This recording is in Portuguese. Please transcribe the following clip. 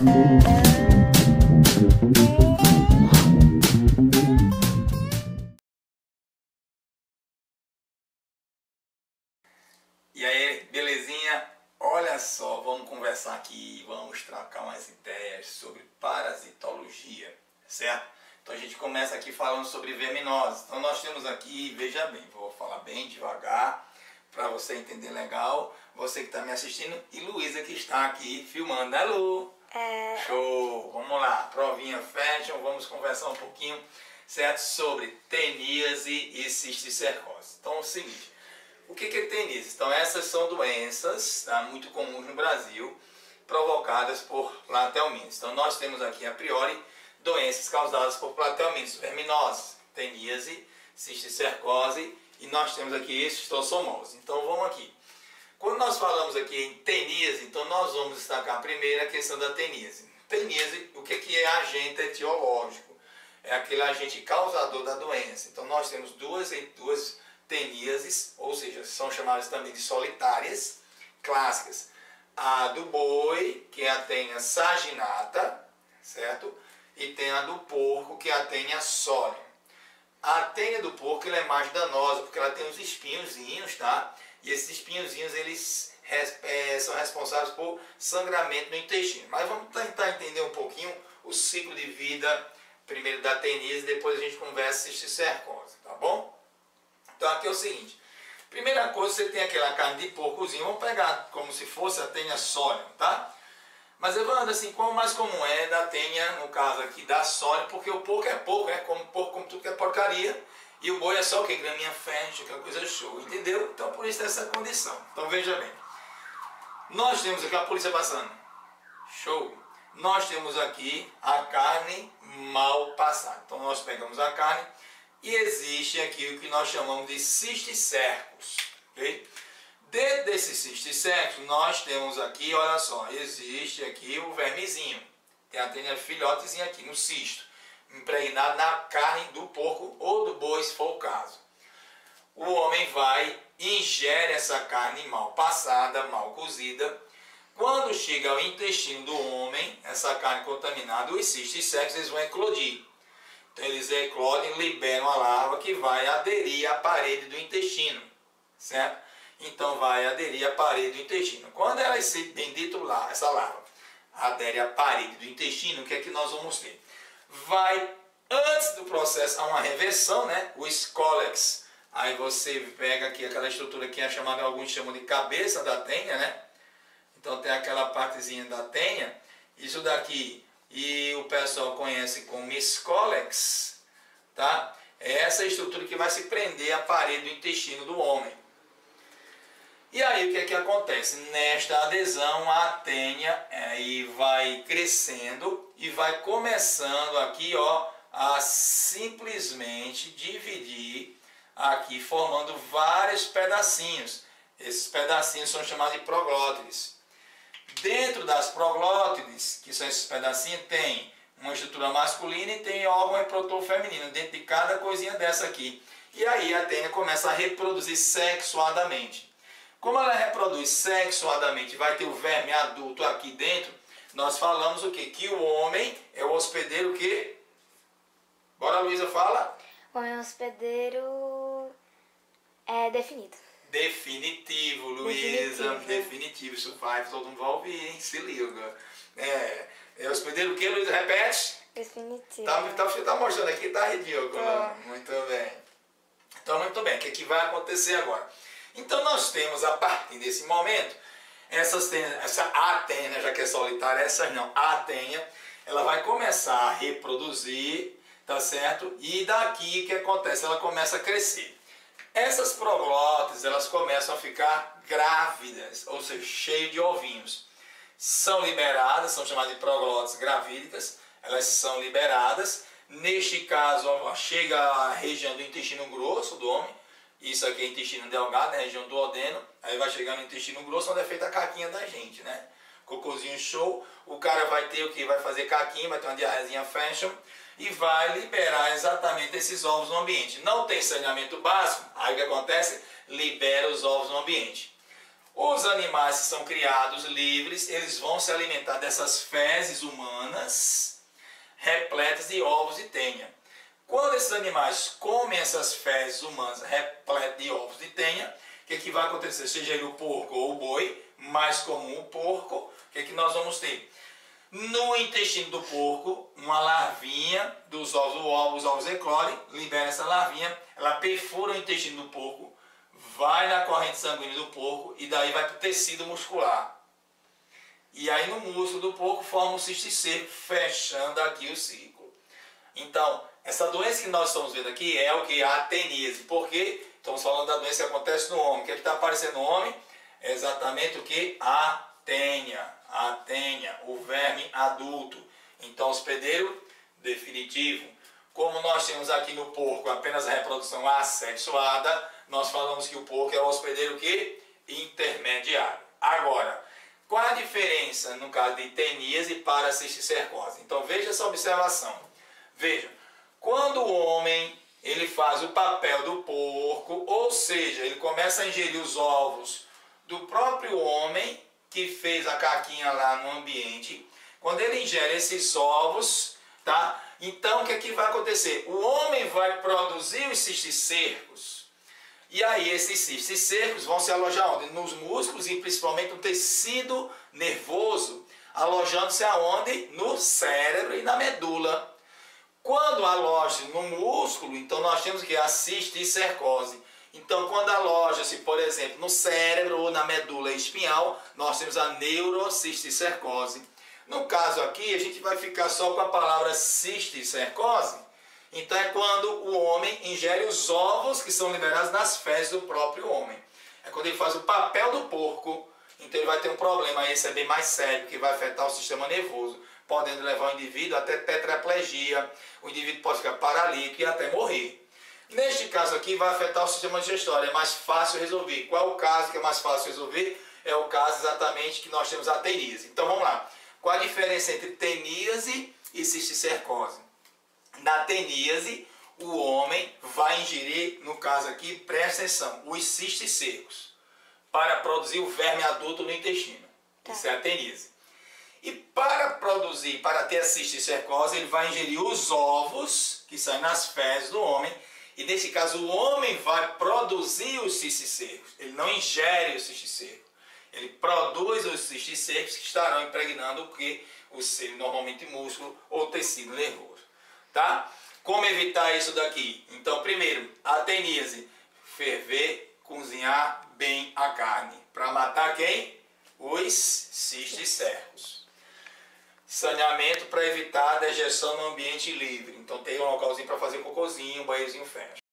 E aí, belezinha? Olha só, vamos conversar aqui, vamos trocar umas ideias sobre parasitologia, certo? Então a gente começa aqui falando sobre verminose. Então nós temos aqui, veja bem, vou falar bem devagar para você entender legal, você que está me assistindo e Luísa que está aqui filmando, né, Lu? Show! Vamos lá, provinha fashion, vamos conversar um pouquinho, certo? Sobre teníase e cisticercose. Então é o seguinte. O que é teníase? Então essas são doenças, tá, muito comuns no Brasil, provocadas por platelmintos. Então nós temos aqui a priori doenças causadas por platelmintos, verminose, teníase, cisticercose e nós temos aqui esquistossomose. Então vamos aqui. Quando nós falamos aqui em teníase, então nós vamos destacar primeiro a questão da teníase. Teníase, o que é agente etiológico? É aquele agente causador da doença. Então nós temos duas teníases, ou seja, são chamadas também de solitárias, clássicas. A do boi, que é a tênia saginata, certo? E tem a do porco, que é a tênia solium. A tênia do porco ela é mais danosa, porque ela tem uns espinhozinhos, tá? E esses espinhozinhos, eles são responsáveis por sangramento no intestino. Mas vamos tentar entender um pouquinho o ciclo de vida, primeiro da teníase, depois a gente conversa cisticercose, tá bom? Então aqui é o seguinte, primeira coisa, você tem aquela carne de porcozinho, vamos pegar como se fosse a tênia solium, tá? Mas Evandro, assim, qual o mais comum é da tênia, no caso aqui da solium, porque o porco é porco, né? Como porco, como tudo que é porcaria, e o boi é só o que? Graminha fértil, aquela coisa show, entendeu? Então por isso tem essa condição. Então veja bem, nós temos aqui a polícia passando, show. Nós temos aqui a carne mal passada, então nós pegamos a carne, e existe aqui o que nós chamamos de cisticercos, ok? Dentro desses cisticercos, nós temos aqui, olha só, existe aqui o vermezinho. Tem a tênia filhotezinha aqui no cisto, impregnado na carne do porco ou do boi, se for o caso. O homem vai e ingere essa carne mal passada, mal cozida. Quando chega ao intestino do homem, essa carne contaminada, os cisticercos eles vão eclodir. Então eles eclodem, liberam a larva que vai aderir à parede do intestino, certo? Então vai aderir à parede do intestino. Quando ela, esse bendito lá, essa larva, adere à parede do intestino, o que é que nós vamos ter? Vai, antes do processo, há uma reversão, né? O escólex. Aí você pega aqui aquela estrutura que é chamada, alguns chamam de cabeça da tênia, né? Então tem aquela partezinha da tênia, isso daqui... E o pessoal conhece como escólex, tá? É essa estrutura que vai se prender à parede do intestino do homem. E aí o que é que acontece? Nesta adesão a tênia aí vai crescendo e vai começando aqui, ó, a simplesmente dividir aqui, formando vários pedacinhos. Esses pedacinhos são chamados de proglótides. Dentro das proglótides, que são esses pedacinhos, tem uma estrutura masculina e tem órgão reprodutor feminino, dentro de cada coisinha dessa aqui. E aí a tênia começa a reproduzir sexuadamente. Como ela reproduz sexuadamente, vai ter o verme adulto aqui dentro, nós falamos o quê? Que o homem é o hospedeiro que... Bora, Luísa, fala. O homem é um hospedeiro definido. Definitivo, Luísa, definitivo, isso vai, todo mundo vai ouvir, hein? Se liga. É hospedeiro o que, Luísa? Repete? Definitivo. Tá mostrando aqui, tá ridículo. Muito bem. Então, muito bem, o que vai acontecer agora? Então, nós temos, a partir desse momento, essa tênia, já que é solitária, a tênia, ela vai começar a reproduzir, tá certo? E daqui, o que acontece? Ela começa a crescer. Essas proglótides, elas começam a ficar grávidas, ou seja, cheias de ovinhos. São liberadas, são chamadas de proglótides gravídicas, elas são liberadas. Neste caso, chega à região do intestino grosso do homem, isso aqui é intestino delgado, né, região do duodeno, aí vai chegar no intestino grosso, onde é feita a caquinha da gente, né? Cocôzinho show, o cara vai ter o que? Vai fazer caquinha, vai ter uma diarrezinha fashion, e vai liberar exatamente esses ovos no ambiente. Não tem saneamento básico, aí o que acontece? Libera os ovos no ambiente. Os animais que são criados livres, eles vão se alimentar dessas fezes humanas repletas de ovos de tenha. Quando esses animais comem essas fezes humanas repletas de ovos de tenha, o que vai acontecer? Seja ele o porco ou o boi, mais comum o porco, o que nós vamos ter? No intestino do porco, uma larvinha dos ovos, os ovos eclodem, libera essa larvinha, ela perfura o intestino do porco, vai na corrente sanguínea do porco e daí vai para o tecido muscular. E aí no músculo do porco forma um cisticerco, fechando aqui o ciclo. Então, essa doença que nós estamos vendo aqui é o que? A ateníase. Por quê? Estamos falando da doença que acontece no homem. O que está aparecendo no homem? É exatamente o que? A tênia, o verme adulto. Então, hospedeiro definitivo. Como nós temos aqui no porco apenas a reprodução assexuada, nós falamos que o porco é o hospedeiro que? Intermediário. Agora, qual a diferença no caso de teníase para cisticercose? Então, veja essa observação. Veja, quando o homem ele faz o papel do porco, ou seja, ele começa a ingerir os ovos do próprio homem que fez a caquinha lá no ambiente, quando ele ingere esses ovos, tá? Então, o que vai acontecer? O homem vai produzir os cisticercos. E aí, esses cisticercos vão se alojar onde? Nos músculos e principalmente no tecido nervoso, alojando-se aonde? No cérebro e na medula. Quando aloja no músculo, então nós temos que a cisticercose. Então, quando aloja-se, por exemplo, no cérebro ou na medula espinhal, nós temos a neurocisticercose. No caso aqui, a gente vai ficar só com a palavra cisticercose. Então, é quando o homem ingere os ovos que são liberados nas fezes do próprio homem. É quando ele faz o papel do porco, então ele vai ter um problema. Esse é bem mais sério, que vai afetar o sistema nervoso, podendo levar o indivíduo até tetraplegia. O indivíduo pode ficar paralítico e até morrer. Neste caso aqui, vai afetar o sistema digestório. É mais fácil resolver. Qual é o caso que é mais fácil resolver? É o caso exatamente que nós temos a teníase. Então, vamos lá. Qual a diferença entre teníase e cisticercose? Na teníase, o homem vai ingerir, no caso aqui, presta atenção, os cisticercos, para produzir o verme adulto no intestino. Tá. Isso é a teníase. E para produzir, para ter a cisticercose, ele vai ingerir os ovos que saem nas fezes do homem. E nesse caso, o homem vai produzir os cisticercos. Ele não ingere o cisticerco. Ele produz os cisticercos que estarão impregnando o que? O selo, normalmente músculo ou tecido nervoso. Tá? Como evitar isso daqui? Então, primeiro, a teníase. Ferver, cozinhar bem a carne. Para matar quem? Os cisticercos. Saneamento para evitar a dejeção no ambiente livre. Então tem um localzinho para fazer cocôzinho, um banheirozinho fecha.